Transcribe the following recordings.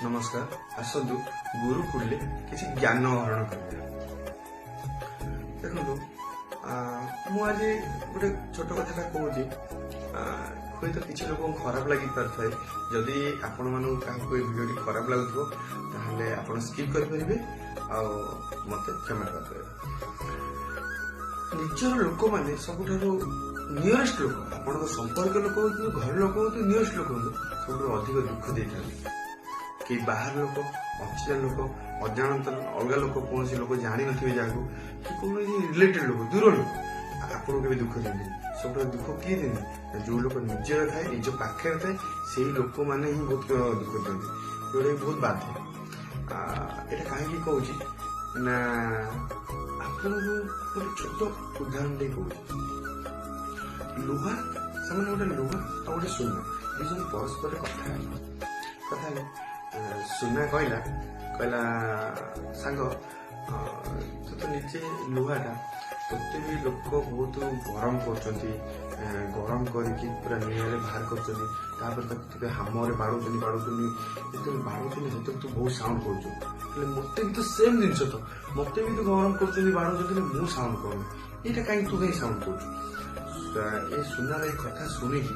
नमस्कार आसतु गुरुकुल किसी ज्ञान आहरण कर देखो मुझे गोटे छोट कथा कहूँ हुए तो किसी लोक खराब लगी पारे जदि आपण मान भिडियो खराब लगुव आप स्किप करेंगे मत क्षमा कर निजर लोक मैंने सब नियरेस्ट लोक आप संपर्क लोक हो घर लोक हो नियरेस्ट लोक हो सब अधिक दुख दे कि बाहर लोक अचिना लोक अजाणत अलग लोक कौन लोक जानी थे जहाँ कि कौन रिलेटेड लोक दूर लोक आपको भी दुख देंगे सब दुख किए देंगे जो लोग निजर थाए निज पाखे थाए से लोक मैंने ही बहुत दुख दिखते जोटा बहुत बाध्य यहाँ कहीं कौच ना आपको गोटे छोट उदाहरण दे कौच लुहा से गोटे लुहा आ गोटे सुना दुजन परस्पर कथा सुना कहला सांग तो निजे लुहाटा तोते भी लोक बहुत गरम गरम करके पूरा निआरे बाहर कर हामरे बाड़ुचंदी बाड़ुचंदी से तू बहुत साउंड कर मत भी तो सेम जिन तो मत भी तो गरम कर बाड़ुचंदी मु साउंड कर यहाँ कहीं तू कहीं साउंड कर सुनार ये कथा शुणिकी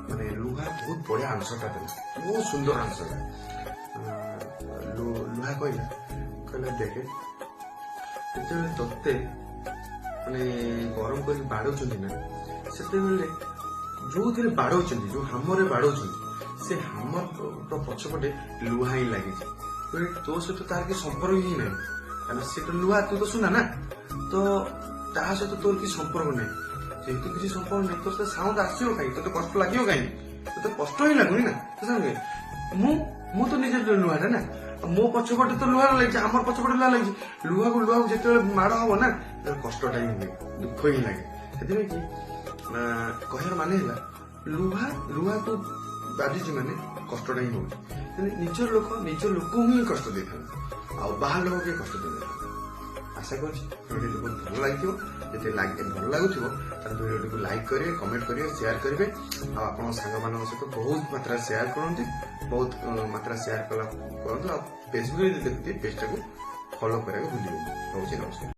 माने लुहा बहुत बढ़िया आंसरटा देला बहुत सुंदर आंसर लुहा कहला देखे तोते माने गरम कर बाड़ुचंदी ना से जो थे बाड़ुचंदी जो हामरे बाड़ुचंदी से हामर पछपटे लुहा ही लगी तो सहित तार कि संपर्क ही ना सी तो लुहा तू तो सुना ना तो ता सहित तोर कि संपर्क नहीं जेहेतु किसी संपर्क नहीं तो साउंड आसो कहीं तो कष्ट लगे कहीं तो कष्ट ही लगुनि ना मु तो निजे लुहाटा ना मो पछपटे तो लुहा लगे आम पछपटे लुहा लगे लुहा को जो माड़ हम ना कष्टा ही हुए दुख ही लगे से कि कहर मान लुहा को बाजुची माने कष्टा ही हो निजर लोक ही कष्ट दे था बाहर लोक किए कष्ट दे आशा कर भल लगे भल लगुव भिडियो को लाइक करेंगे कमेंट करेंगे शेयर करेंगे आप सांग मान सहित बहुत मात्रा शेयर करते बहुत मात्रा शेयर करूँ फेसबुक देखते पेजटा को फॉलो करा भूल नमस्कार।